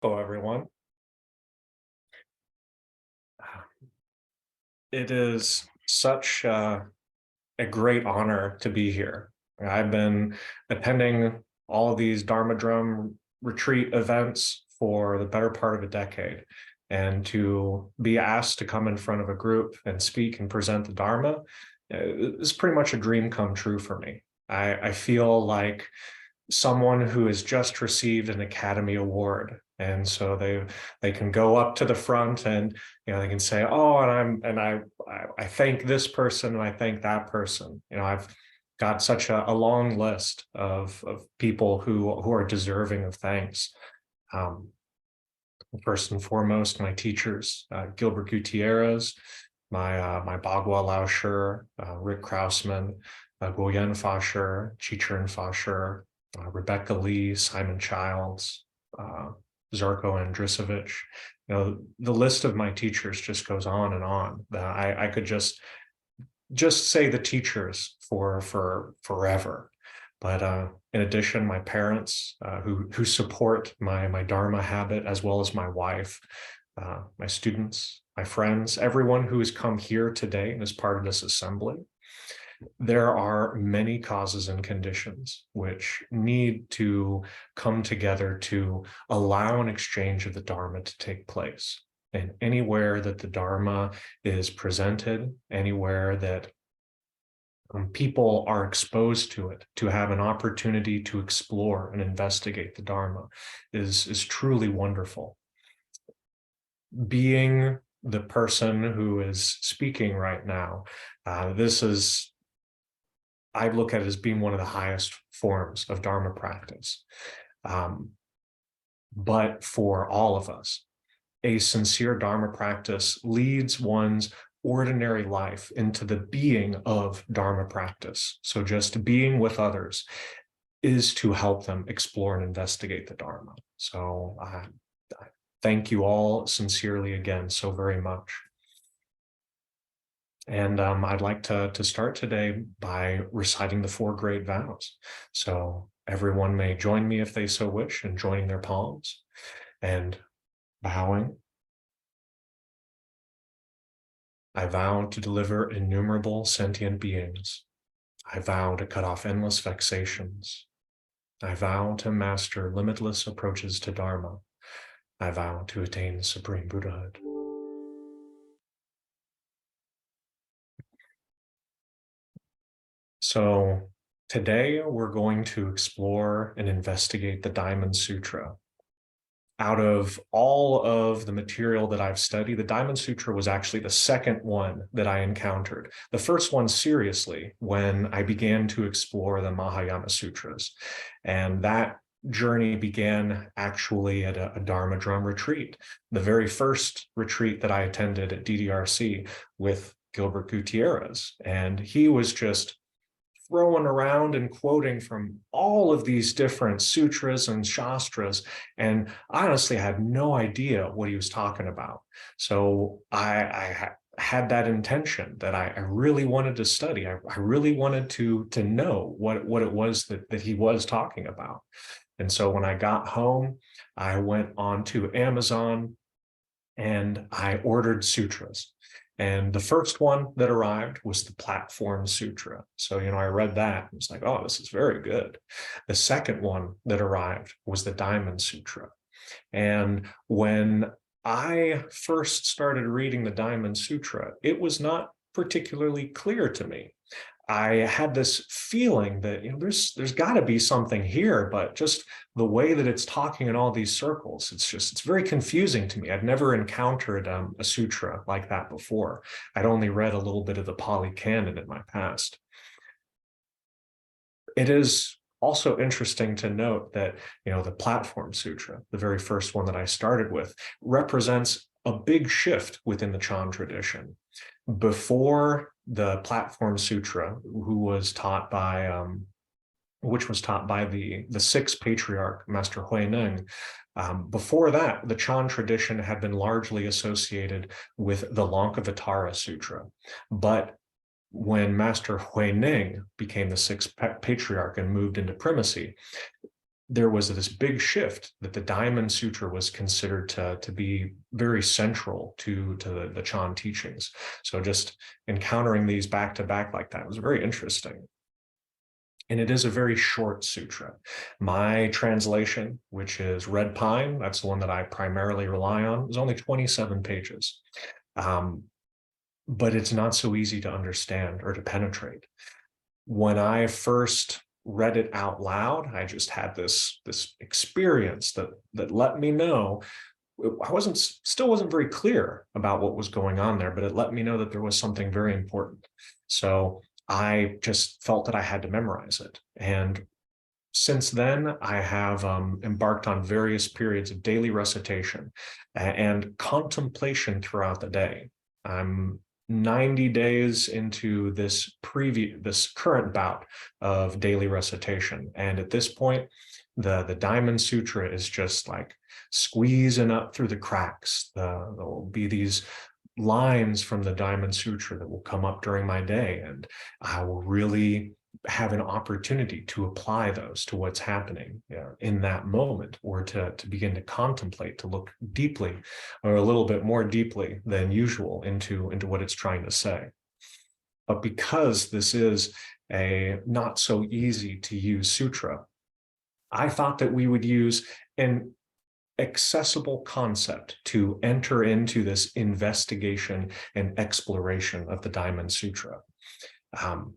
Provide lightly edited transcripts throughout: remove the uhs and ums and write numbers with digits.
Hello, everyone. It is such a great honor to be here. I've been attending all of these Dharma Drum retreat events for the better part of a decade. And to be asked to come in front of a group and speak and present the Dharma is pretty much a dream come true for me. I feel like someone who has just received an Academy Award. And so they can go up to the front and they can say, oh, I thank this person and I thank that person. I've got such a long list of people who are deserving of thanks. Um, First and foremost, my teachers, Gilbert Gutierrez, my Bagua Lao Shi, Rick Krausman, Guoyan Fasher, Chichern Fasher, Rebecca Lee, Simon Childs, Zarko Andrisovich. The list of my teachers just goes on and on. I could just say the teachers for forever. But in addition, my parents who support my Dharma habit, as well as my wife, my students, my friends, everyone who has come here today and is part of this assembly. There are many causes and conditions which need to come together to allow an exchange of the Dharma to take place. And anywhere that the Dharma is presented, anywhere that people are exposed to it, to have an opportunity to explore and investigate the Dharma is truly wonderful. Being the person who is speaking right now, I look at it as being one of the highest forms of Dharma practice. But for all of us, a sincere Dharma practice leads one's ordinary life into the being of Dharma practice. So just being with others is to help them explore and investigate the Dharma. So I thank you all sincerely again so very much. And I'd like to start today by reciting the 4 great vows. So everyone may join me if they so wish in joining their palms and bowing. I vow to deliver innumerable sentient beings. I vow to cut off endless vexations. I vow to master limitless approaches to Dharma. I vow to attain supreme Buddhahood. So today we're going to explore and investigate the Diamond Sutra. Out of all of the material that I've studied, the Diamond Sutra was actually the second one that I encountered. The first one seriously when I began to explore the Mahayana Sutras. And that journey began actually at a Dharma Drum retreat. The very first retreat that I attended at DDRC with Gilbert Gutierrez. And he was just throwing around and quoting from all of these different sutras and shastras, and I honestly had no idea what he was talking about. So I had that intention that I really wanted to study. I really wanted to know what it was that he was talking about. And so when I got home, I went on to Amazon and I ordered sutras. And the first one that arrived was the Platform Sutra. So, I read that and was like, oh, this is very good. The second one that arrived was the Diamond Sutra. And when I first started reading the Diamond Sutra, it was not particularly clear to me. I had this feeling that there's got to be something here, but just the way that it's talking in all these circles, it's very confusing to me. I've never encountered a sutra like that before. I'd only read a little bit of the Pali Canon in my past. It is also interesting to note that the Platform Sutra, the very first one that I started with, represents a big shift within the Chan tradition. Before the Platform Sutra, which was taught by the sixth patriarch, Master Huineng. Before that, the Chan tradition had been largely associated with the Lankavatara Sutra. But when Master Huineng became the sixth patriarch and moved into primacy, there was this big shift that the Diamond Sutra was considered to be very central to the Chan teachings. So just encountering these back to back like that was very interesting. And it is a very short sutra. My translation, which is Red Pine, that's the one that I primarily rely on, is only 27 pages. But it's not so easy to understand or to penetrate. When I first read it out loud, I just had this experience that let me know I still wasn't very clear about what was going on there, but it let me know that there was something very important. So I just felt that I had to memorize it. And since then, I have embarked on various periods of daily recitation and contemplation throughout the day. I'm 90 days into this current bout of daily recitation. And at this point, the Diamond Sutra is just like squeezing up through the cracks. There will be these lines from the Diamond Sutra that will come up during my day, and I will really have an opportunity to apply those to what's happening in that moment, or to begin to contemplate, to look deeply, or a little bit more deeply than usual into what it's trying to say. But because this is a not so easy to use sutra, I thought that we would use an accessible concept to enter into this investigation and exploration of the Diamond Sutra.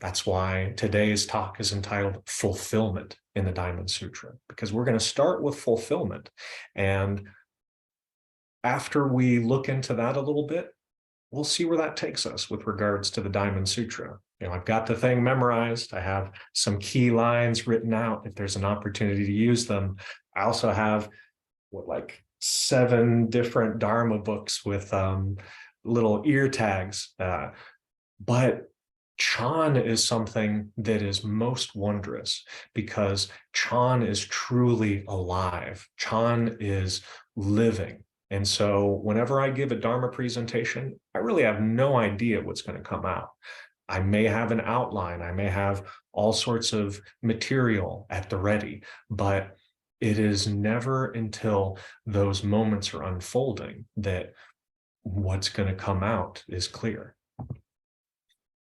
That's why today's talk is entitled Fulfillment in the Diamond Sutra, because we're going to start with fulfillment. And after we look into that a little bit, we'll see where that takes us with regards to the Diamond Sutra. I've got the thing memorized. I have some key lines written out if there's an opportunity to use them. I also have like 7 different Dharma books with little ear tags. But Chan is something that is most wondrous, because Chan is truly alive. Chan is living. And so whenever I give a Dharma presentation, I really have no idea what's going to come out. I may have an outline, I may have all sorts of material at the ready, but it is never until those moments are unfolding that what's going to come out is clear.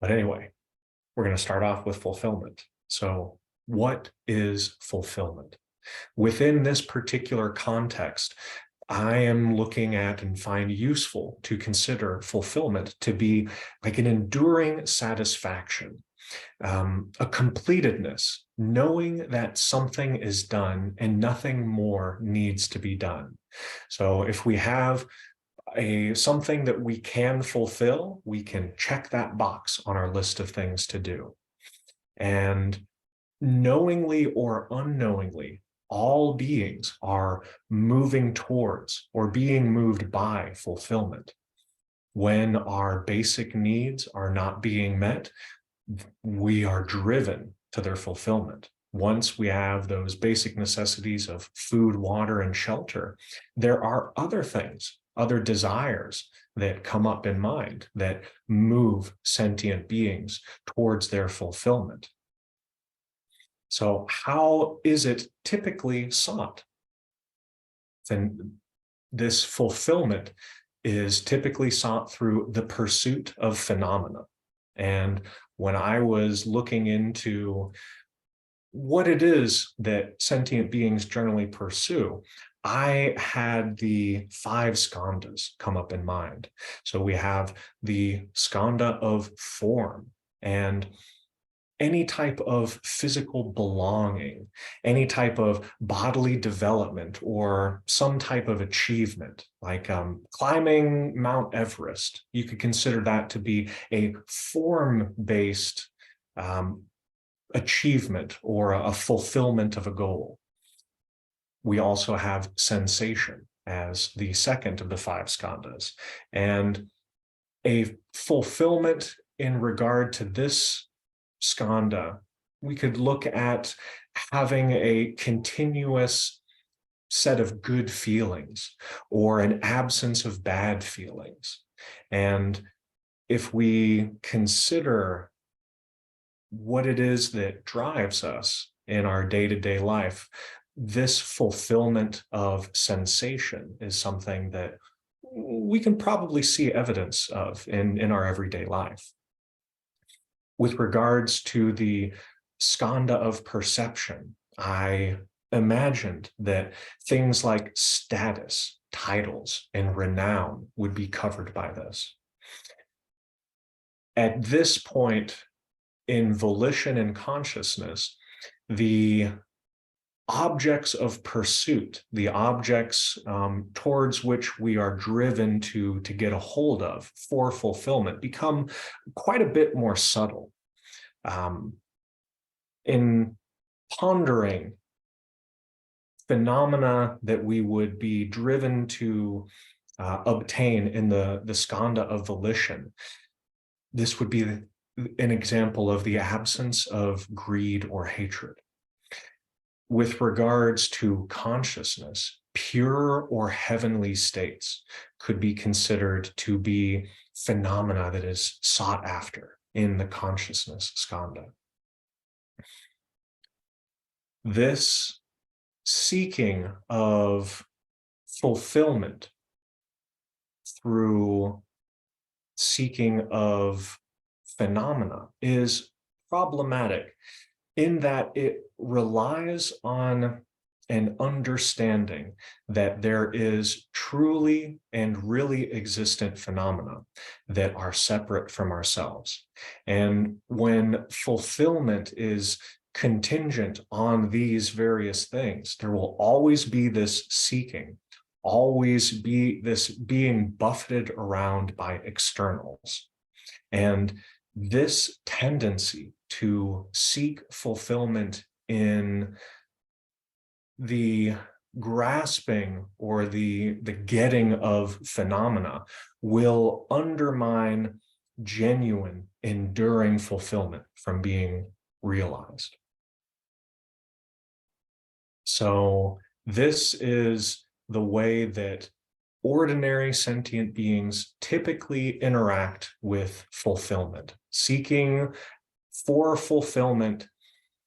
But anyway, we're going to start off with fulfillment. So what is fulfillment? Within this particular context, I am looking at and find useful to consider fulfillment to be like an enduring satisfaction, a completedness, knowing that something is done and nothing more needs to be done. So if we have something that we can fulfill, we can check that box on our list of things to do. And knowingly or unknowingly, all beings are moving towards or being moved by fulfillment. When our basic needs are not being met, we are driven to their fulfillment. Once we have those basic necessities of food, water, and shelter, there are other things, other desires that come up in mind that move sentient beings towards their fulfillment. So how is it typically sought? Then this fulfillment is typically sought through the pursuit of phenomena. And when I was looking into what it is that sentient beings generally pursue, I had the 5 skandhas come up in mind. So we have the skandha of form, and any type of physical belonging, any type of bodily development, or some type of achievement, like climbing Mount Everest. You could consider that to be a form-based achievement or a fulfillment of a goal. We also have sensation as the second of the 5 skandhas. And a fulfillment in regard to this skandha, we could look at having a continuous set of good feelings or an absence of bad feelings. And if we consider what it is that drives us in our day-to-day life, this fulfillment of sensation is something that we can probably see evidence of in our everyday life. With regards to the skanda of perception, I imagined that things like status, titles, and renown would be covered by this. At this point in volition and consciousness, the objects of pursuit, the objects towards which we are driven to get a hold of for fulfillment, become quite a bit more subtle. In pondering phenomena that we would be driven to obtain in the skanda of volition, this would be an example of the absence of greed or hatred. With regards to consciousness, pure or heavenly states could be considered to be phenomena that is sought after in the consciousness skanda. This seeking of fulfillment through seeking of phenomena is problematic in that it relies on an understanding that there is truly and really existent phenomena that are separate from ourselves. And when fulfillment is contingent on these various things, there will always be this seeking, always be this being buffeted around by externals. And this tendency to seek fulfillment in the grasping or the getting of phenomena will undermine genuine, enduring fulfillment from being realized. So this is the way that ordinary sentient beings typically interact with fulfillment, seeking for fulfillment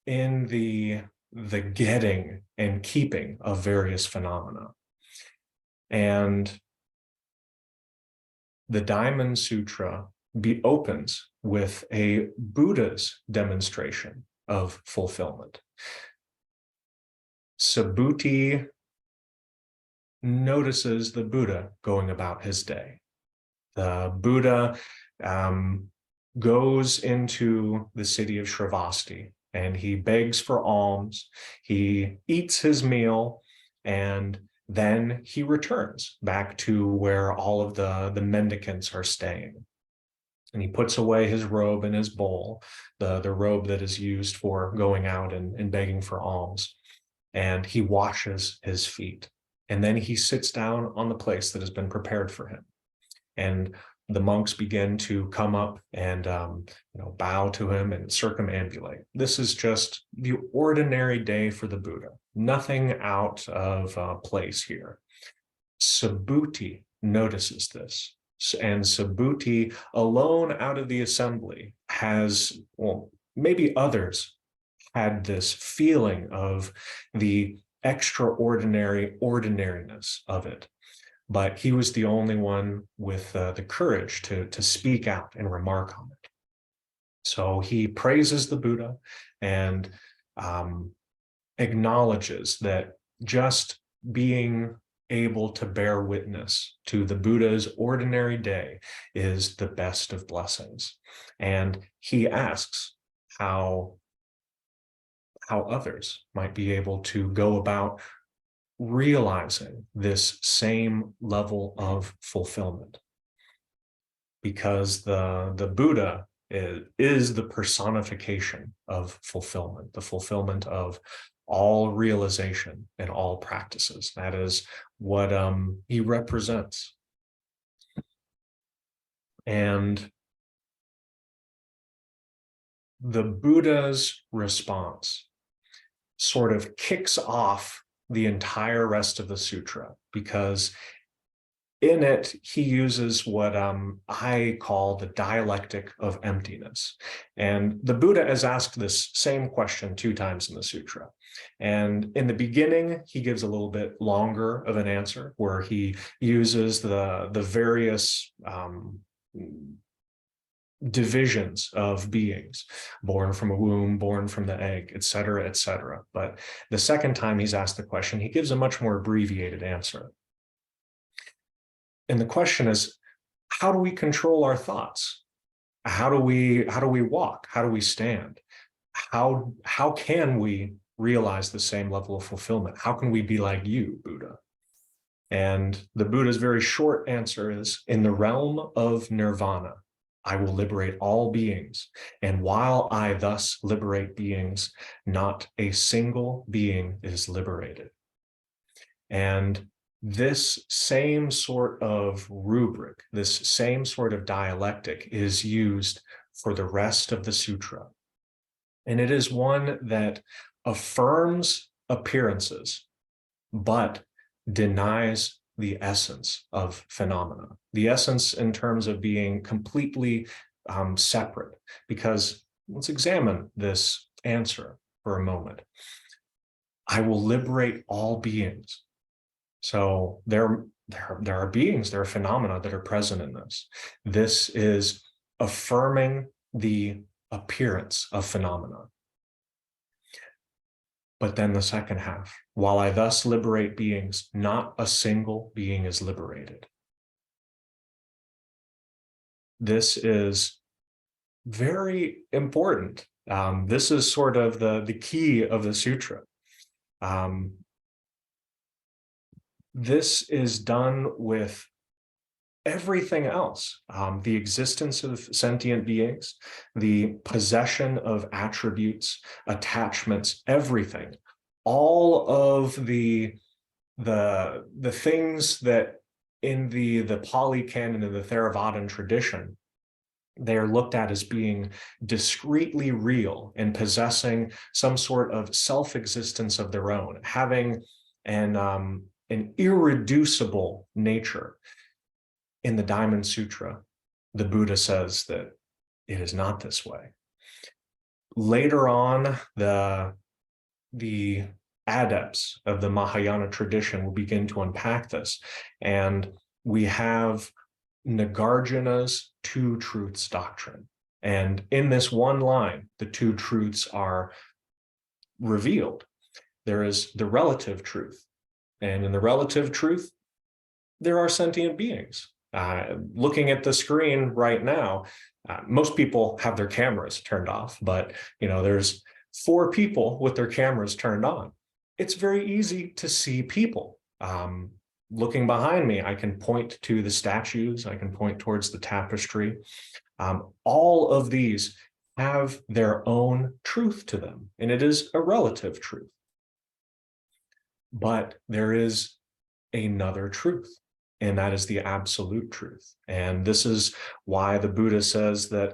in the getting and keeping of various phenomena. And the Diamond Sutra opens with a Buddha's demonstration of fulfillment. Subhuti notices the Buddha going about his day. The Buddha goes into the city of Shravasti and he begs for alms. He eats his meal and then he returns back to where all of the mendicants are staying. And he puts away his robe and his bowl, the robe that is used for going out and begging for alms. And he washes his feet. And then he sits down on the place that has been prepared for him. And the monks begin to come up and bow to him and circumambulate. This is just the ordinary day for the Buddha. Nothing out of place here. Subhuti notices this. And Subhuti, alone out of the assembly, has, well, maybe others had this feeling of the extraordinary ordinariness of it. But he was the only one with the courage to speak out and remark on it. So he praises the Buddha and acknowledges that just being able to bear witness to the Buddha's ordinary day is the best of blessings. And he asks how others might be able to go about realizing this same level of fulfillment. Because the Buddha is the personification of fulfillment, the fulfillment of all realization and all practices. That is what he represents. And the Buddha's response sort of kicks off the entire rest of the sutra, because in it, he uses what I call the dialectic of emptiness. And the Buddha has asked this same question 2 times in the sutra. And in the beginning, he gives a little bit longer of an answer where he uses the various divisions of beings, born from a womb, born from the egg, et cetera, et cetera. But the second time he's asked the question, he gives a much more abbreviated answer. And the question is, how do we control our thoughts? How do we walk? How do we stand? How can we realize the same level of fulfillment? How can we be like you, Buddha? And the Buddha's very short answer is, in the realm of nirvana, I will liberate all beings. And while I thus liberate beings, not a single being is liberated. And this same sort of rubric, this same sort of dialectic is used for the rest of the sutra. And it is one that affirms appearances, but denies the essence of phenomena, the essence in terms of being completely separate. Because let's examine this answer for a moment. I will liberate all beings. So there are beings, there are phenomena that are present in this. This is affirming the appearance of phenomena. But then the second half, while I thus liberate beings, not a single being is liberated. This is very important. This is sort of the key of the sutra. This is done with everything else, the existence of sentient beings, the possession of attributes, attachments, everything, all of the things that in the Pali Canon and the Theravadan tradition, they are looked at as being discretely real and possessing some sort of self-existence of their own, having an irreducible nature. In the Diamond Sutra, the Buddha says that it is not this way. Later on, the adepts of the Mahayana tradition will begin to unpack this. And we have Nagarjuna's two truths doctrine. And in this one line, the two truths are revealed. There is the relative truth. And in the relative truth, there are sentient beings. Looking at the screen right now, most people have their cameras turned off, but there's 4 people with their cameras turned on. It's very easy to see people. Looking behind me, I can point to the statues, I can point towards the tapestry. All of these have their own truth to them, and it is a relative truth. But there is another truth, and that is the absolute truth. And this is why the Buddha says that,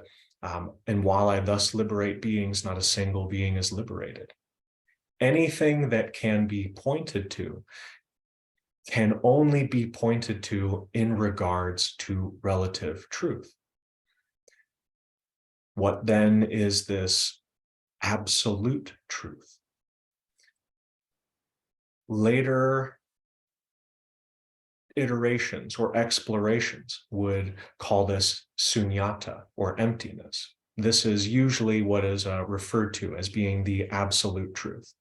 and while I thus liberate beings, not a single being is liberated. Anything that can be pointed to can only be pointed to in regards to relative truth. What then is this absolute truth? Later iterations or explorations would call this sunyata, or emptiness. This is usually what is referred to as being the absolute truth.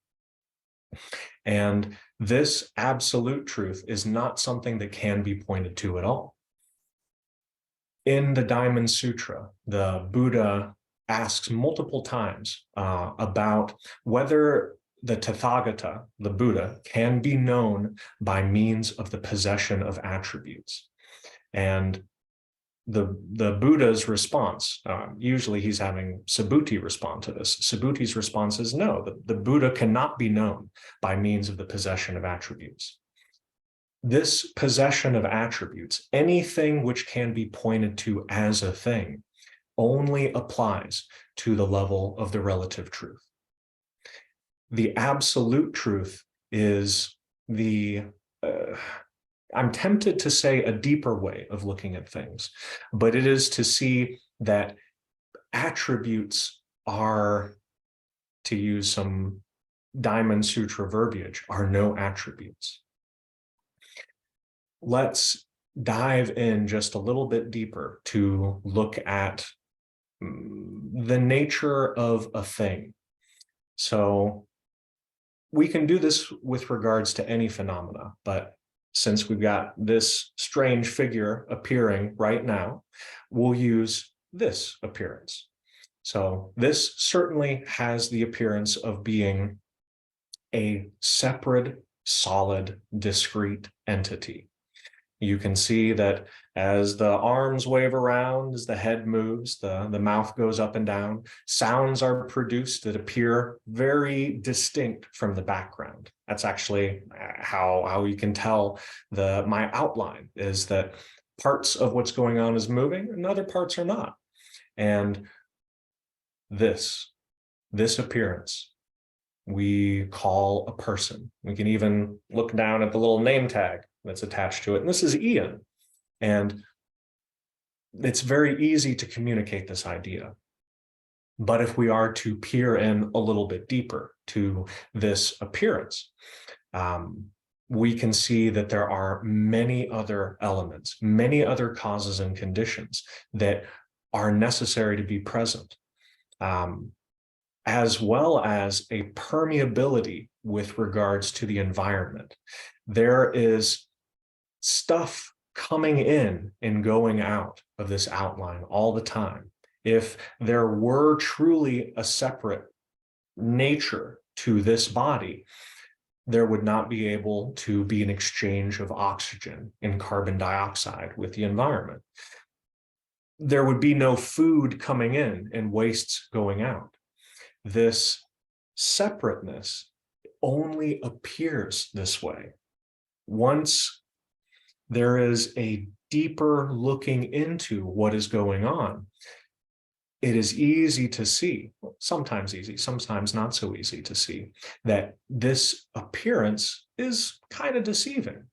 And this absolute truth is not something that can be pointed to at all. In the Diamond Sutra, the Buddha asks multiple times about whether the Tathagata, the Buddha, can be known by means of the possession of attributes. And the Buddha's response, usually he's having Subhuti respond to this. Subhuti's response is no, the Buddha cannot be known by means of the possession of attributes. This possession of attributes, anything which can be pointed to as a thing, only applies to the level of the relative truth. The absolute truth is the I'm tempted to say a deeper way of looking at things, but it is to see that attributes are, to use some Diamond Sutra verbiage, are no attributes. Let's dive in just a little bit deeper to look at the nature of a thing. So we can do this with regards to any phenomena, but since we've got this strange figure appearing right now, we'll use this appearance. So this certainly has the appearance of being a separate, solid, discrete entity. You can see that as the arms wave around, as the head moves, the mouth goes up and down, sounds are produced that appear very distinct from the background. That's actually how you can tell my outline is that parts of what's going on is moving and other parts are not. And this appearance we call a person. We can even look down at the little name tag that's attached to it. And this is Ian. And it's very easy to communicate this idea. But if we are to peer in a little bit deeper to this appearance, we can see that there are many other elements, many other causes and conditions that are necessary to be present, as well as a permeability with regards to the environment. There is stuff coming in and going out of this outline all the time. If there were truly a separate nature to this body, there would not be able to be an exchange of oxygen and carbon dioxide with the environment. There would be no food coming in and wastes going out. This separateness only appears this way. Once there is a deeper looking into what is going on, it is easy to see, sometimes easy, sometimes not so easy to see, that this appearance is kind of deceiving.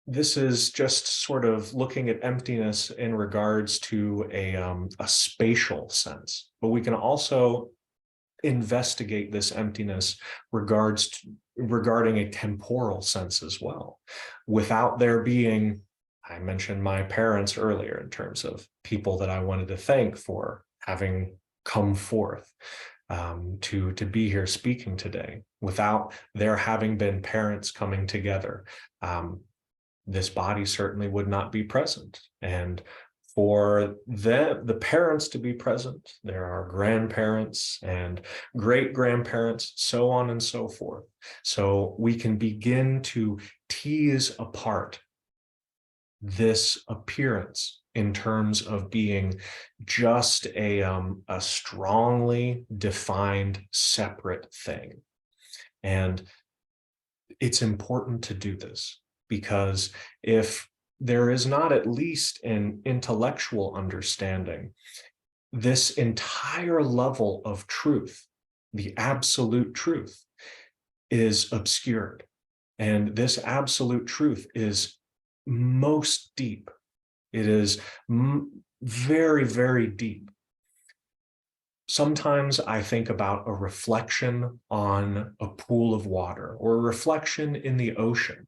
This is just sort of looking at emptiness in regards to a spatial sense, but we can also investigate this emptiness regarding a temporal sense as well. Without there being, I mentioned my parents earlier in terms of people that I wanted to thank for having come forth to be here speaking today. Without there having been parents coming together, this body certainly would not be present. And for the parents to be present, there are grandparents and great-grandparents, so on and so forth. So we can begin to tease apart this appearance in terms of being just a strongly defined separate thing. And it's important to do this, because if there is not at least an intellectual understanding, this entire level of truth, the absolute truth, is obscured. And this absolute truth is most deep. It is very, very deep. Sometimes I think about a reflection on a pool of water or a reflection in the ocean.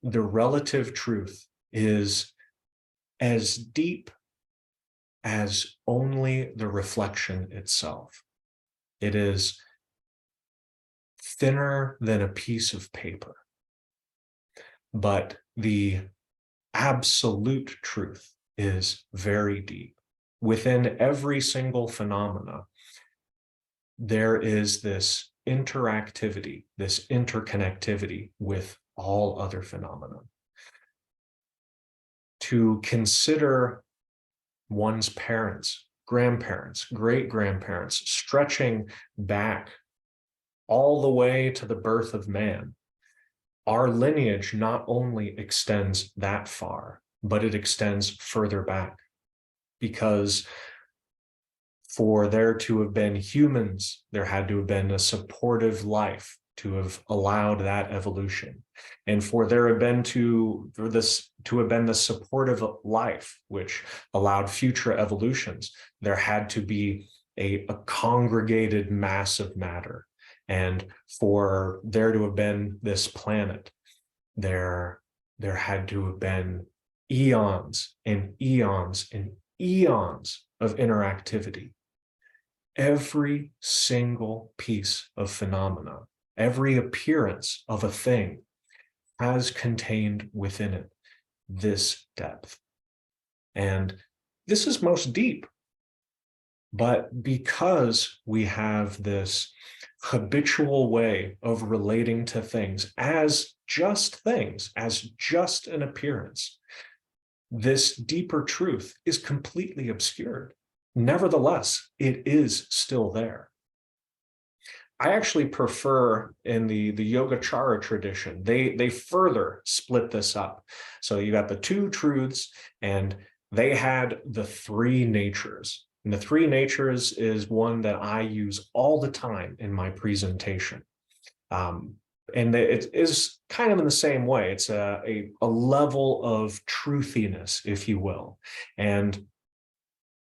The relative truth is as deep as only the reflection itself. It is thinner than a piece of paper. But the absolute truth is very deep. Within every single phenomena, there is this interactivity, this interconnectivity with all other phenomena. To consider one's parents, grandparents, great-grandparents, stretching back all the way to the birth of man, our lineage not only extends that far, but it extends further back. Because for there to have been humans, there had to have been a supportive life to have allowed that evolution, and for there have been for this to have been the supportive life which allowed future evolutions. There had to be a congregated mass of matter, and for there to have been this planet, there had to have been eons and eons and eons of interactivity. Every single piece of phenomena, every appearance of a thing has contained within it this depth. And this is most deep. But because we have this habitual way of relating to things, as just an appearance, this deeper truth is completely obscured. Nevertheless, it is still there. I actually prefer in the Yogacara tradition, they further split this up. So you got the two truths, and they had the three natures. And the three natures is one that I use all the time in my presentation. And it is kind of in the same way. It's a level of truthiness, if you will. And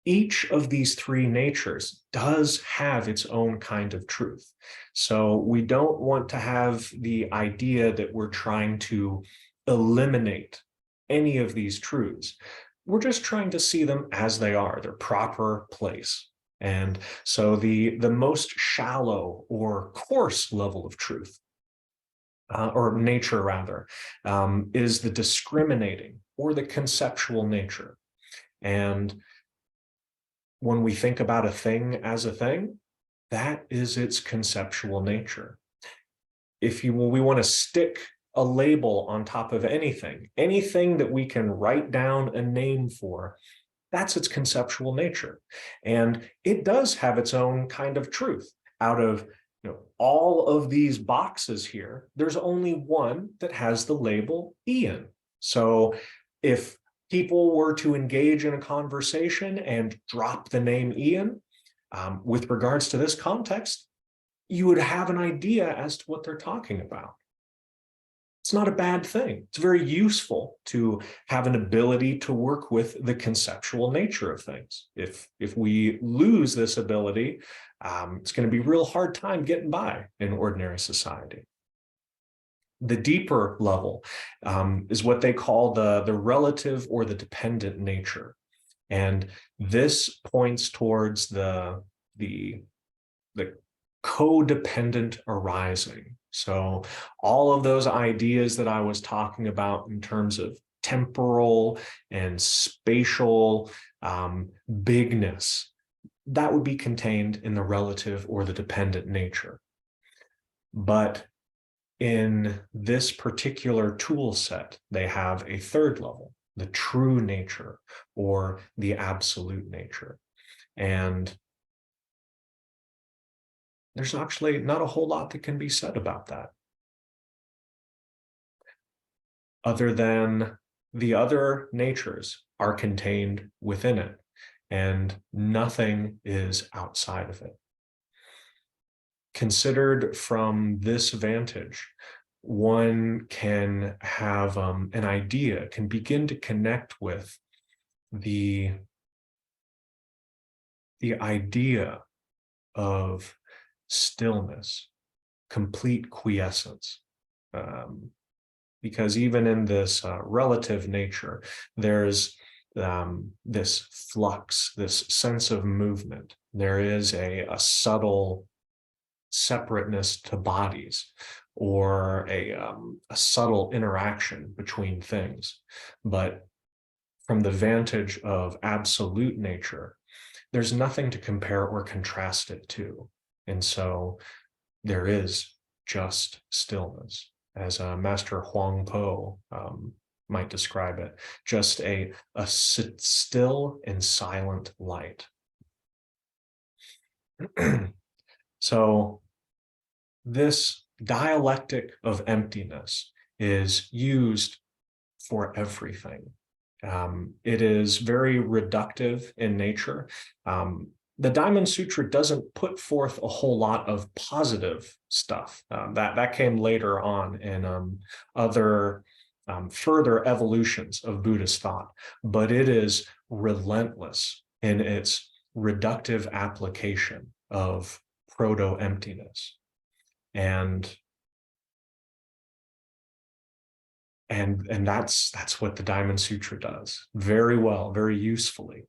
each of these three natures does have its own kind of truth. So we don't want to have the idea that we're trying to eliminate any of these truths. We're just trying to see them as they are, their proper place. And so the most shallow or coarse level of truth, or nature rather, is the discriminating or the conceptual nature. And when we think about a thing as a thing, that is its conceptual nature. We want to stick a label on top of anything that we can write down a name for, that's its conceptual nature. And it does have its own kind of truth. Out of all of these boxes here, there's only one that has the label Ian. So if people were to engage in a conversation and drop the name Ian, with regards to this context, you would have an idea as to what they're talking about. It's not a bad thing. It's very useful to have an ability to work with the conceptual nature of things. If we lose this ability, it's going to be a real hard time getting by in ordinary society. The deeper level is what they call the relative or the dependent nature. And this points towards the codependent arising. So all of those ideas that I was talking about in terms of temporal and spatial bigness, that would be contained in the relative or the dependent nature. But in this particular tool set, they have a third level, the true nature or the absolute nature. And there's actually not a whole lot that can be said about that, other than the other natures are contained within it, and nothing is outside of it. Considered from this vantage, one can have an idea, can begin to connect with the idea of stillness, complete quiescence. Because even in this relative nature, there's this flux, this sense of movement. There is a subtle separateness to bodies, or a subtle interaction between things. But from the vantage of absolute nature, there's nothing to compare or contrast it to. And so there is just stillness, as Master Huang Po might describe it, just a still and silent light. So this dialectic of emptiness is used for everything. It is very reductive in nature. the Diamond Sutra doesn't put forth a whole lot of positive stuff. That came later on in other further evolutions of Buddhist thought, but it is relentless in its reductive application of proto-emptiness. And that's what the Diamond Sutra does very well, very usefully.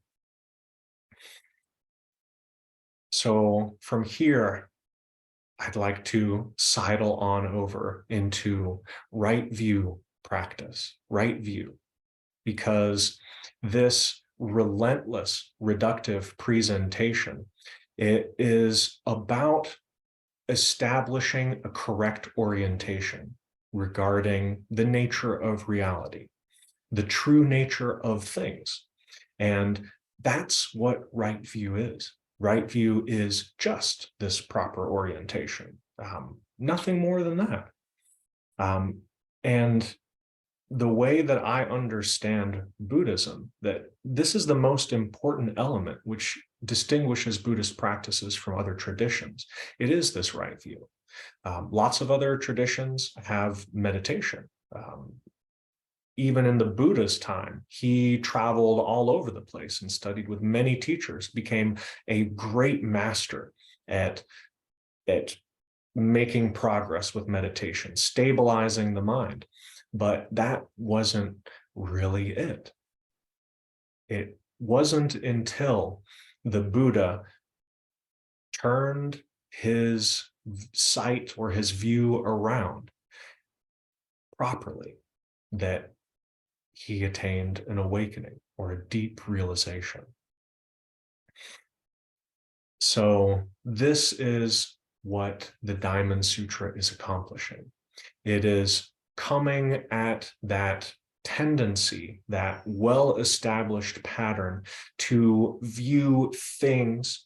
So from here, I'd like to sidle on over into right view practice, right view, because this relentless reductive presentation, it is about establishing a correct orientation regarding the nature of reality, the true nature of things. And that's what right view is. Right view is just this proper orientation, nothing more than that. And the way that I understand Buddhism, that this is the most important element which distinguishes Buddhist practices from other traditions. It is this right view. Lots of other traditions have meditation. Even in the Buddha's time, he traveled all over the place and studied with many teachers, became a great master at making progress with meditation, stabilizing the mind. But that wasn't really it. It wasn't until the Buddha turned his sight or his view around properly that he attained an awakening or a deep realization. So this is what the Diamond Sutra is accomplishing. It is coming at that tendency, that well-established pattern to view things,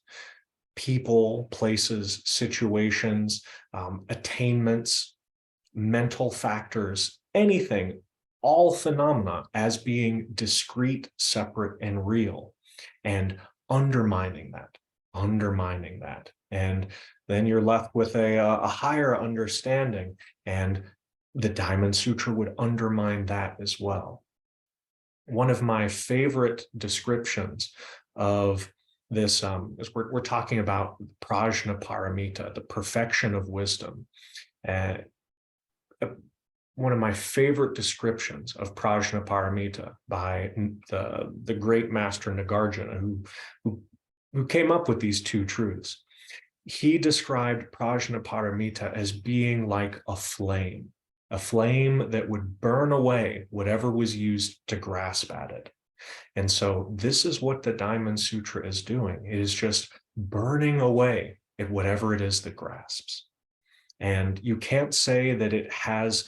people, places, situations, attainments, mental factors, anything, all phenomena as being discrete, separate, and real, and undermining that. And then you're left with a higher understanding, and the Diamond Sutra would undermine that as well. One of my favorite descriptions of this is we're talking about prajnaparamita, the perfection of wisdom. One of my favorite descriptions of prajnaparamita by the great master Nagarjuna, who came up with these two truths. He described prajnaparamita as being like a flame that would burn away whatever was used to grasp at it. And so this is what the Diamond Sutra is doing. It is just burning away at whatever it is that grasps. And you can't say that it has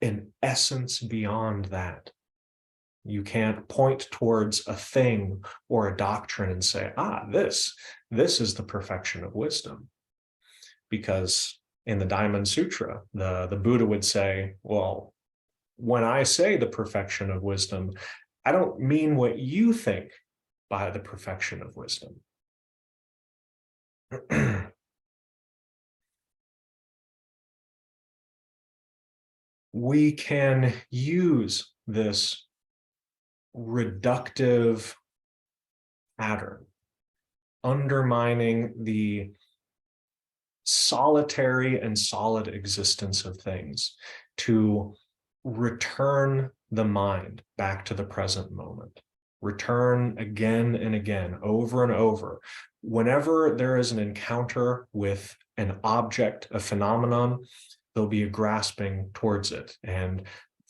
an essence beyond that. You can't point towards a thing or a doctrine and say, this is the perfection of wisdom. Because in the Diamond Sutra, the Buddha would say, well, when I say the perfection of wisdom, I don't mean what you think by the perfection of wisdom. We can use this reductive pattern, undermining the solitary and solid existence of things, to return the mind back to the present moment, return again and again, over and over. Whenever there is an encounter with an object, a phenomenon, there'll be a grasping towards it. And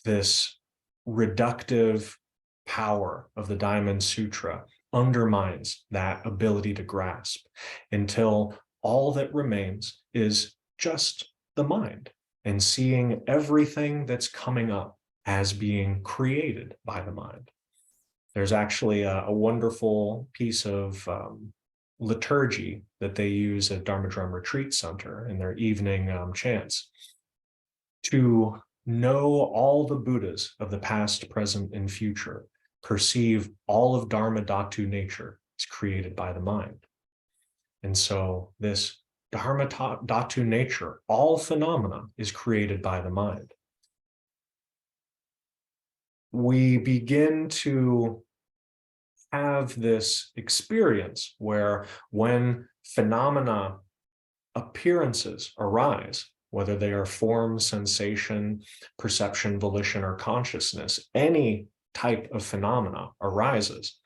this reductive power of the Diamond Sutra undermines that ability to grasp until all that remains is just the mind and seeing everything that's coming up as being created by the mind. There's actually a wonderful piece of liturgy that they use at Dharma Drum Retreat Center in their evening chants. To know all the Buddhas of the past, present, and future, perceive all of Dharma Dhatu nature is created by the mind. And so this Dharma Dhatu nature, all phenomena, is created by the mind. We begin to have this experience where when phenomena, appearances arise, whether they are form, sensation, perception, volition, or consciousness, any type of phenomena arises,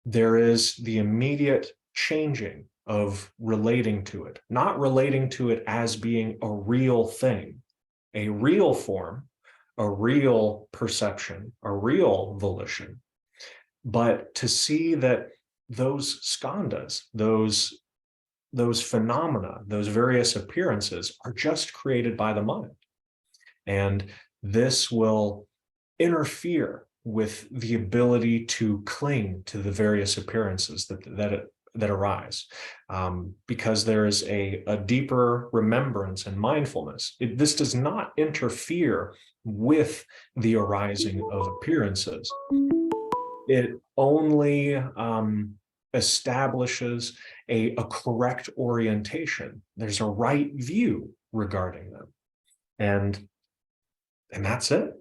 there is the immediate changing of relating to it, not relating to it as being a real thing, a real form, a real perception, a real volition, but to see that those skandhas, those phenomena, those various appearances are just created by the mind. And this will interfere with the ability to cling to the various appearances that arise, because there is a deeper remembrance and mindfulness. This does not interfere with the arising of appearances. It only establishes a correct orientation. There's a right view regarding them. And that's it.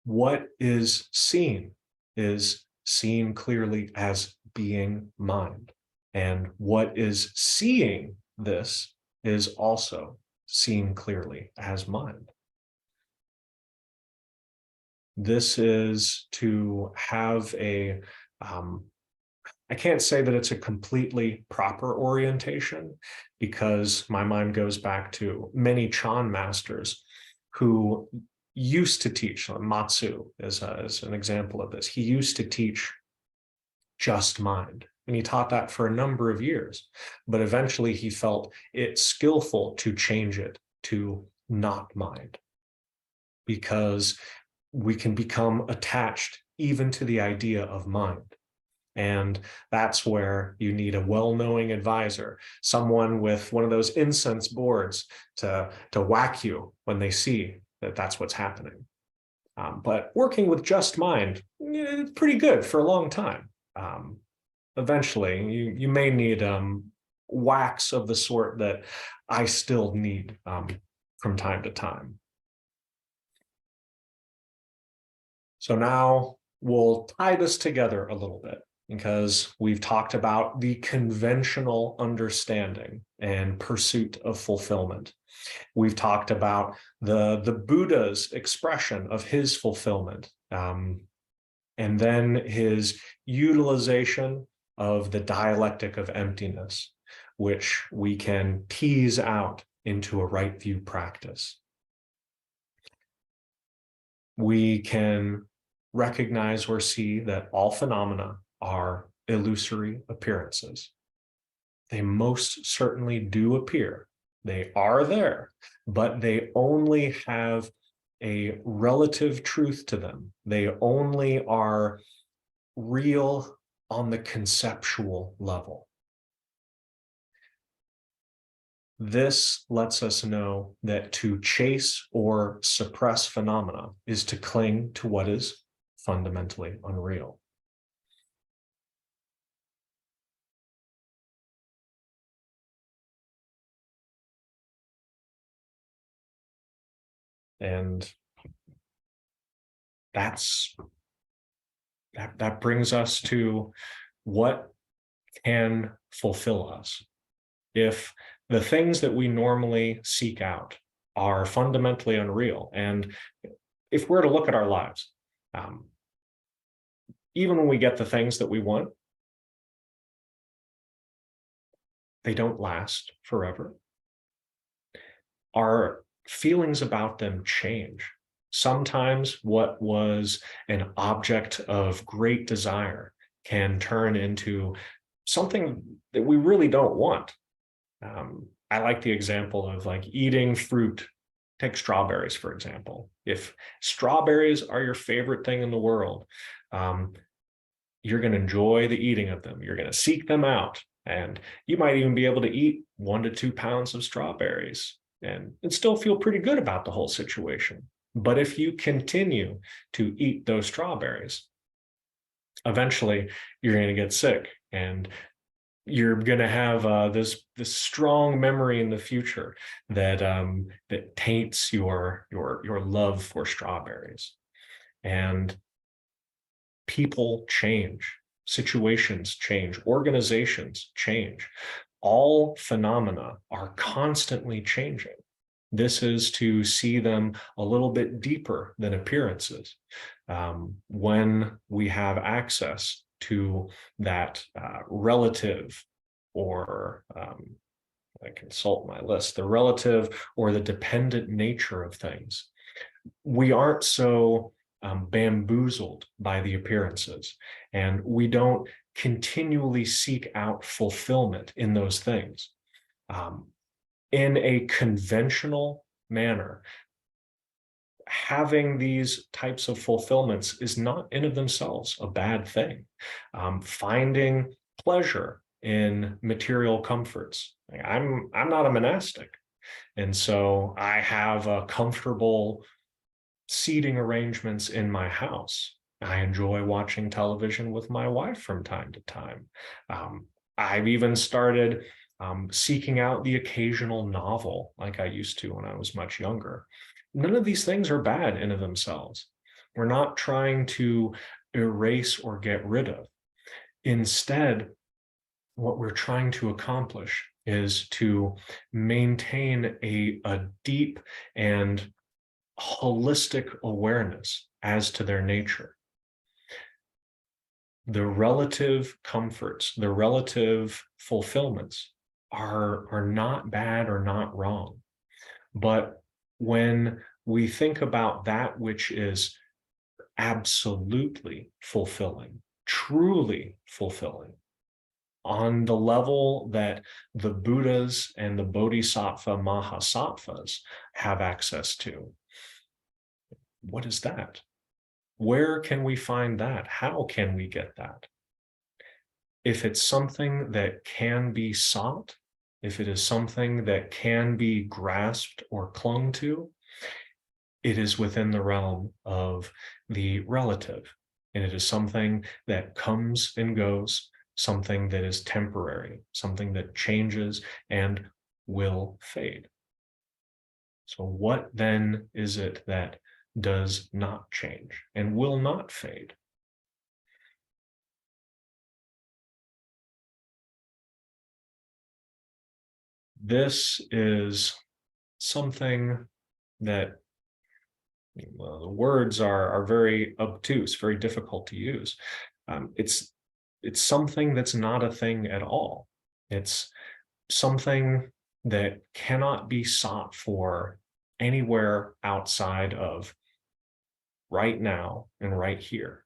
What is seen clearly as being mind. And what is seeing this is also seen clearly as mind. This is to have a, I can't say that it's a completely proper orientation, because my mind goes back to many Chan masters who used to teach. Matsu is an example of this. He used to teach just mind, and he taught that for a number of years, but eventually he felt it skillful to change it to not mind, because we can become attached even to the idea of mind. And that's where you need a well-knowing advisor, someone with one of those incense boards to whack you when they see that that's what's happening. But working with just mind, it's pretty good for a long time. Eventually, you may need whacks of the sort that I still need from time to time. So now we'll tie this together a little bit, because we've talked about the conventional understanding and pursuit of fulfillment. We've talked about the Buddha's expression of his fulfillment, and then his utilization of the dialectic of emptiness, which we can tease out into a right view practice. We can recognize or see that all phenomena are illusory appearances. They most certainly do appear. They are there, but they only have a relative truth to them. They only are real on the conceptual level. This lets us know that to chase or suppress phenomena is to cling to what is fundamentally unreal. And that brings us to what can fulfill us. If the things that we normally seek out are fundamentally unreal, and if we're to look at our lives, even when we get the things that we want, they don't last forever. Our feelings about them change. Sometimes what was an object of great desire can turn into something that we really don't want. I like the example of like eating fruit. Take strawberries, for example. If strawberries are your favorite thing in the world, you're going to enjoy the eating of them. You're going to seek them out. And you might even be able to eat 1 to 2 pounds of strawberries and still feel pretty good about the whole situation. But if you continue to eat those strawberries, eventually you're going to get sick, and you're going to have this strong memory in the future that that taints your love for strawberries. And people change, situations change, organizations change. All phenomena are constantly changing. This is to see them a little bit deeper than appearances. When we have access to that relative, or I consult my list, the relative or the dependent nature of things, we aren't so bamboozled by the appearances, and we don't continually seek out fulfillment in those things. In a conventional manner, having these types of fulfillments is not in of themselves a bad thing. Finding pleasure in material comforts. I'm not a monastic, and so I have a comfortable seating arrangements in my house. I enjoy watching television with my wife from time to time. I've even started seeking out the occasional novel like I used to when I was much younger. None of these things are bad in of themselves. We're not trying to erase or get rid of. Instead, what we're trying to accomplish is to maintain a deep and holistic awareness as to their nature. The relative comforts, the relative fulfillments are not bad or not wrong. But when we think about that which is absolutely fulfilling, truly fulfilling, on the level that the Buddhas and the Bodhisattva Mahasattvas have access to, what is that? Where can we find that? How can we get that? If it's something that can be sought, if it is something that can be grasped or clung to, it is within the realm of the relative. And it is something that comes and goes, something that is temporary, something that changes and will fade. So what then is it that does not change and will not fade? This is something that, well, the words are very obtuse, very difficult to use. It's something that's not a thing at all. It's something that cannot be sought for anywhere outside of right now and right here.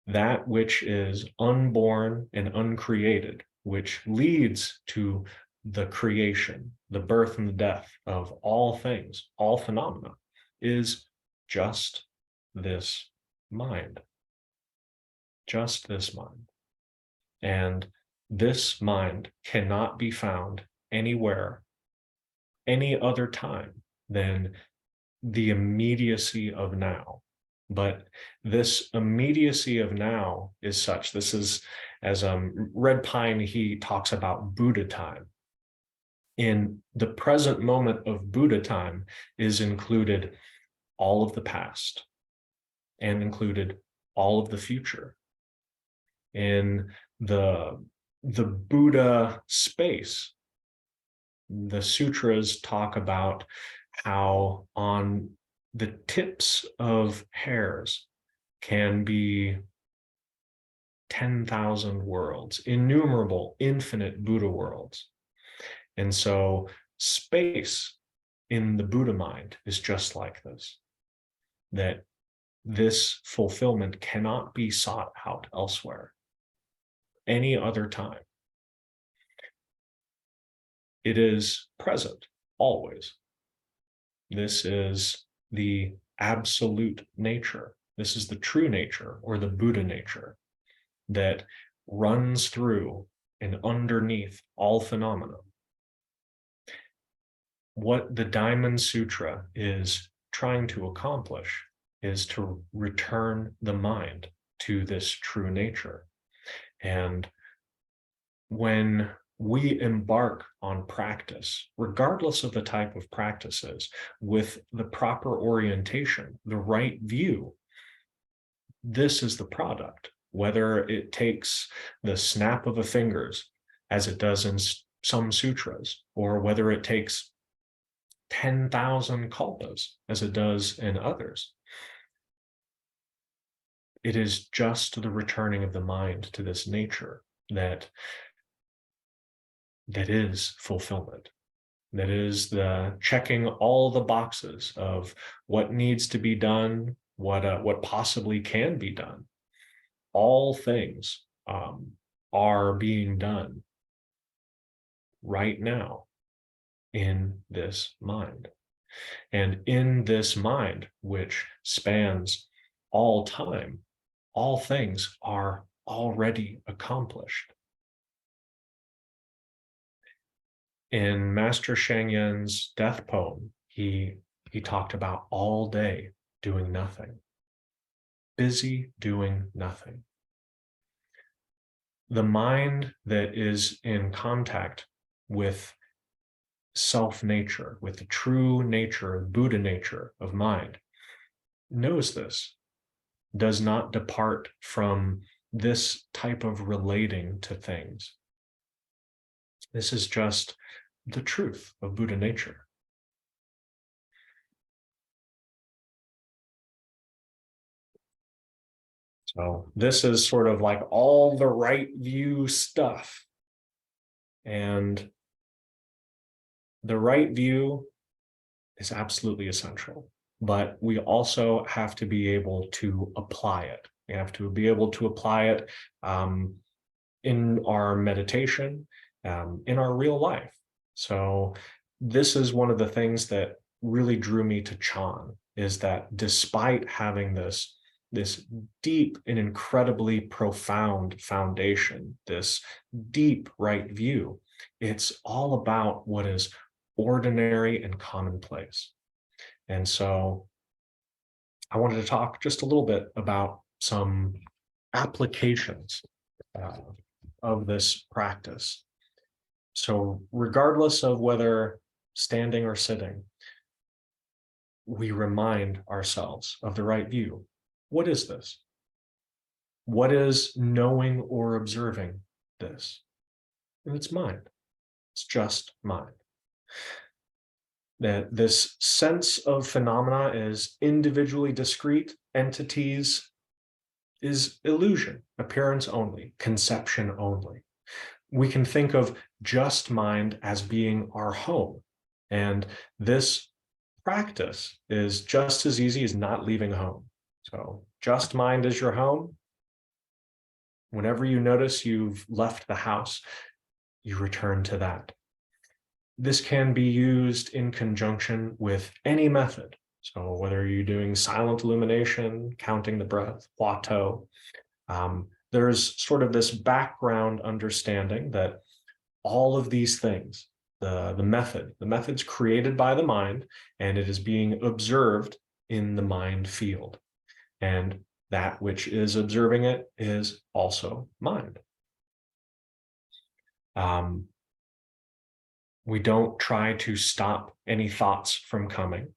That which is unborn and uncreated, which leads to the creation, the birth and the death of all things, all phenomena, is just this mind. Just this mind. And this mind cannot be found anywhere, any other time than the immediacy of now. But this immediacy of now is such, this is, as Red Pine, he talks about Buddha time. In the present moment of Buddha time is included all of the past and included all of the future. In the Buddha space, the sutras talk about how on the tips of hairs can be 10,000 worlds, innumerable, infinite Buddha worlds. And so space in the Buddha mind is just like this, that this fulfillment cannot be sought out elsewhere, any other time. It is present always. This is the absolute nature. This is the true nature, or the Buddha nature, that runs through and underneath all phenomena. What the Diamond Sutra is trying to accomplish is to return the mind to this true nature. And when we embark on practice, regardless of the type of practices, with the proper orientation, the right view, this is the product. Whether it takes the snap of a fingers, as it does in some sutras, or whether it takes 10,000 kalpas, as it does in others, it is just the returning of the mind to this nature that is fulfillment. That is the checking all the boxes of what needs to be done, what possibly can be done. All things are being done right now in this mind. And in this mind, which spans all time, all things are already accomplished. In Master Shang Yen's death poem, he talked about all day doing nothing, busy doing nothing. The mind that is in contact with self-nature, with the true nature, Buddha nature of mind, knows this, does not depart from this type of relating to things. This is just the truth of Buddha nature. So this is sort of like all the right view stuff. And the right view is absolutely essential, but we also have to be able to apply it. We have to be able to apply it in our meditation, in our real life. So this is one of the things that really drew me to Chan, is that despite having this deep and incredibly profound foundation, this deep right view, it's all about what is ordinary and commonplace. And so I wanted to talk just a little bit about some applications of this practice. So regardless of whether standing or sitting, we remind ourselves of the right view. What is this? What is knowing or observing this? And it's mind. It's just mind. That this sense of phenomena as individually discrete entities is illusion, appearance only, conception only. We can think of just mind as being our home. And this practice is just as easy as not leaving home. So just mind is your home. Whenever you notice you've left the house, you return to that. This can be used in conjunction with any method. So whether you're doing silent illumination, counting the breath, Huatou, there's sort of this background understanding that all of these things, the method's created by the mind, and it is being observed in the mind field. And that which is observing it is also mind. We don't try to stop any thoughts from coming.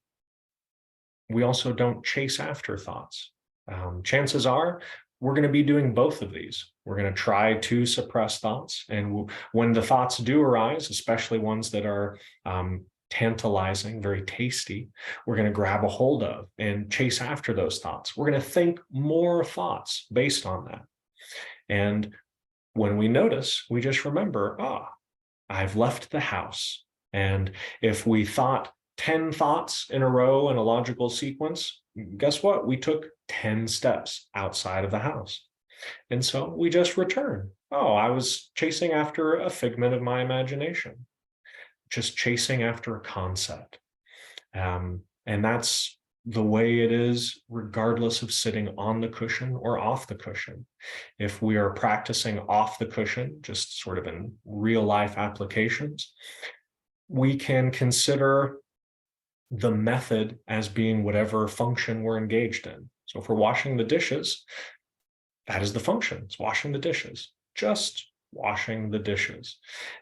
We also don't chase after thoughts. Chances are we're going to be doing both of these. We're going to try to suppress thoughts. And when the thoughts do arise, especially ones that are tantalizing, very tasty, we're going to grab a hold of and chase after those thoughts. We're going to think more thoughts based on that. And when we notice, we just remember, I've left the house. And if we thought 10 thoughts in a row in a logical sequence, guess what? We took 10 steps outside of the house. And so we just return. I was chasing after a figment of my imagination, just chasing after a concept. And that's the way it is, regardless of sitting on the cushion or off the cushion. If we are practicing off the cushion, just sort of in real life applications, we can consider the method as being whatever function we're engaged in. So if we're washing the dishes, that is the function. It's washing the dishes, just washing the dishes.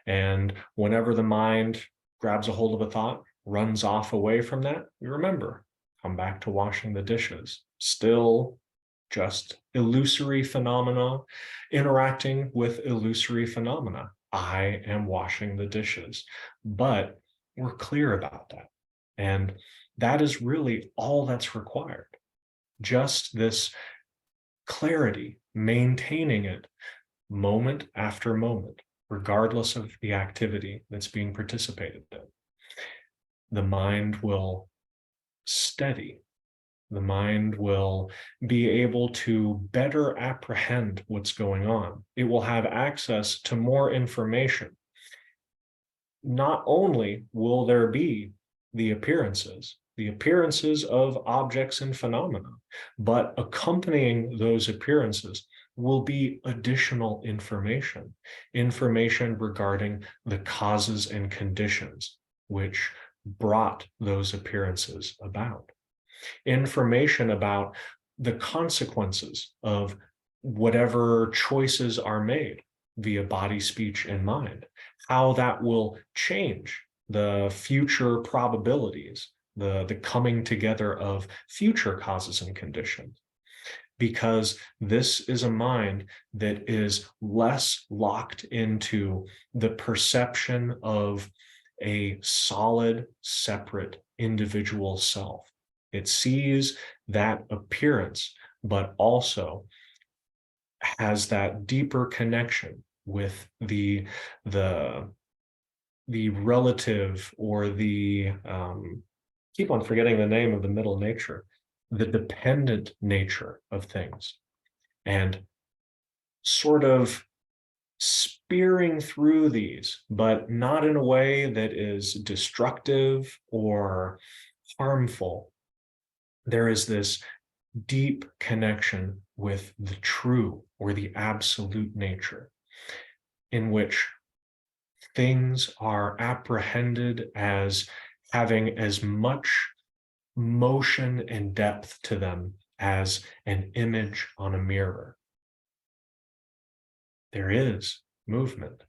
And whenever the mind grabs a hold of a thought, runs off away from that, you remember, come back to washing the dishes. Still just illusory phenomena interacting with illusory phenomena. I am washing the dishes, but we're clear about that. And that is really all that's required. Just this clarity, maintaining it moment after moment, regardless of the activity that's being participated in. The mind will steady. The mind will be able to better apprehend what's going on. It will have access to more information. Not only will there be the appearances of objects and phenomena, but accompanying those appearances will be additional information regarding the causes and conditions which brought those appearances about, information about the consequences of whatever choices are made via body, speech, and mind, how that will change the future probabilities, the coming together of future causes and conditions. Because this is a mind that is less locked into the perception of a solid, separate individual self. It sees that appearance, but also has that deeper connection with the relative, or the keep on forgetting the name of the middle nature, the dependent nature of things, and sort of spearing through these, but not in a way that is destructive or harmful. There is this deep connection with the true, or the absolute nature, in which things are apprehended as having as much motion and depth to them as an image on a mirror. There is movement,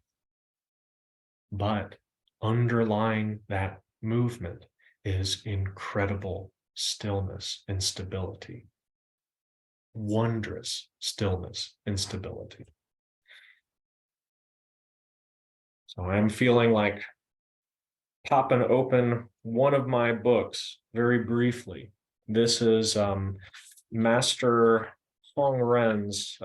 but underlying that movement is incredible stillness and stability. Wondrous stillness and stability. So I'm feeling like popping open one of my books very briefly. This is Master Hong Ren's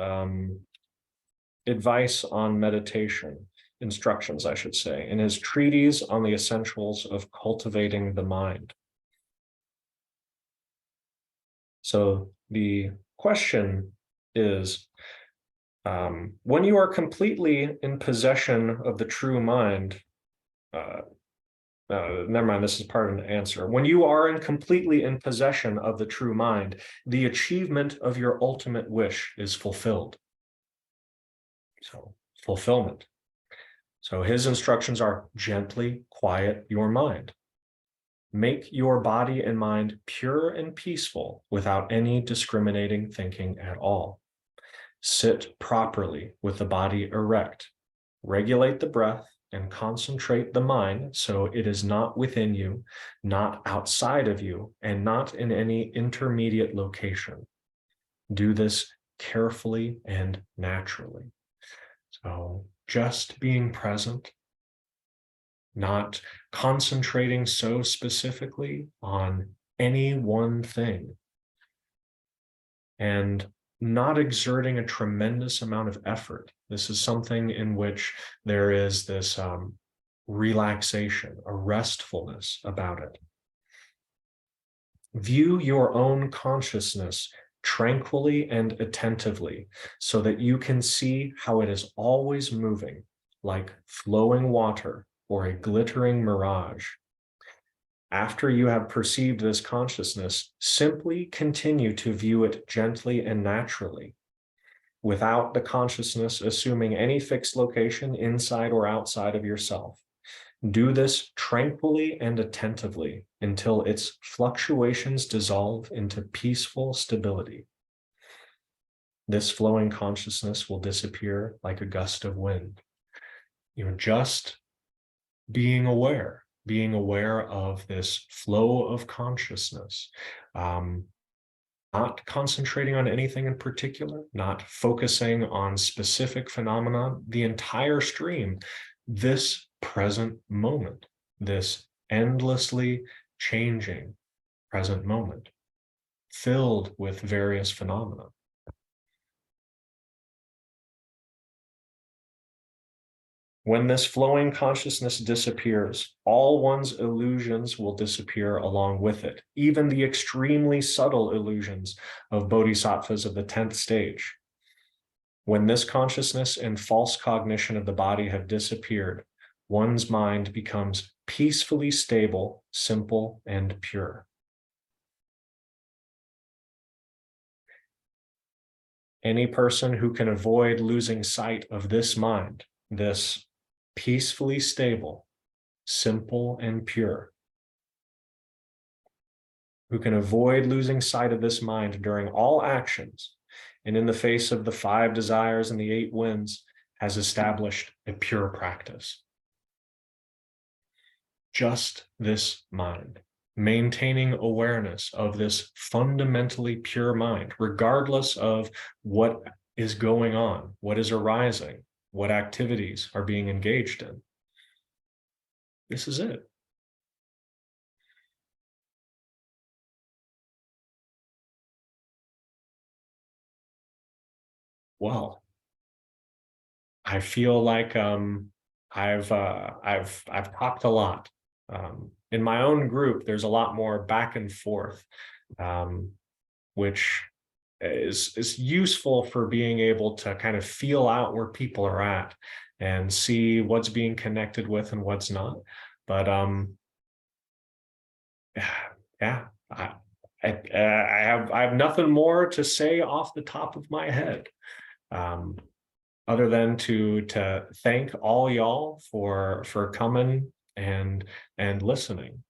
advice on meditation, instructions, I should say, in his treatise on the essentials of cultivating the mind. So the question is, when you are completely in possession of the true mind, never mind, this is part of an answer. When you are completely in possession of the true mind, the achievement of your ultimate wish is fulfilled. So, fulfillment. So his instructions are: gently quiet your mind. Make your body and mind pure and peaceful without any discriminating thinking at all. Sit properly with the body erect. Regulate the breath and concentrate the mind so it is not within you, not outside of you, and not in any intermediate location. Do this carefully and naturally. So just being present, not concentrating so specifically on any one thing, and not exerting a tremendous amount of effort. This is something in which there is this relaxation, a restfulness about it. View your own consciousness tranquilly and attentively so that you can see how it is always moving, like flowing water or a glittering mirage. After you have perceived this consciousness, simply continue to view it gently and naturally, without the consciousness assuming any fixed location inside or outside of yourself. Do this tranquilly and attentively until its fluctuations dissolve into peaceful stability. This flowing consciousness will disappear like a gust of wind. Just being aware of this flow of consciousness, not concentrating on anything in particular, not focusing on specific phenomena, the entire stream, this present moment, this endlessly changing present moment, filled with various phenomena. When this flowing consciousness disappears, all one's illusions will disappear along with it, even the extremely subtle illusions of bodhisattvas of the 10th stage. When this consciousness and false cognition of the body have disappeared, one's mind becomes peacefully stable, simple, and pure. Any person who can avoid losing sight of this mind, this peacefully stable, simple, and pure, who can avoid losing sight of this mind during all actions and in the face of the 5 desires and the 8 winds, has established a pure practice. Just this mind, maintaining awareness of this fundamentally pure mind, regardless of what is going on, what is arising, what activities are being engaged in. This is it. Well, I feel like I've talked a lot. In my own group, there's a lot more back and forth, which is useful for being able to kind of feel out where people are at and see what's being connected with and what's not. But yeah, I have nothing more to say off the top of my head. Other than to thank all y'all for coming and listening.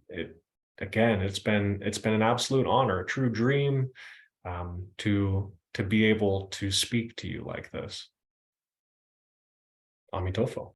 It's been an absolute honor, a true dream, to be able to speak to you like this. Amitofo.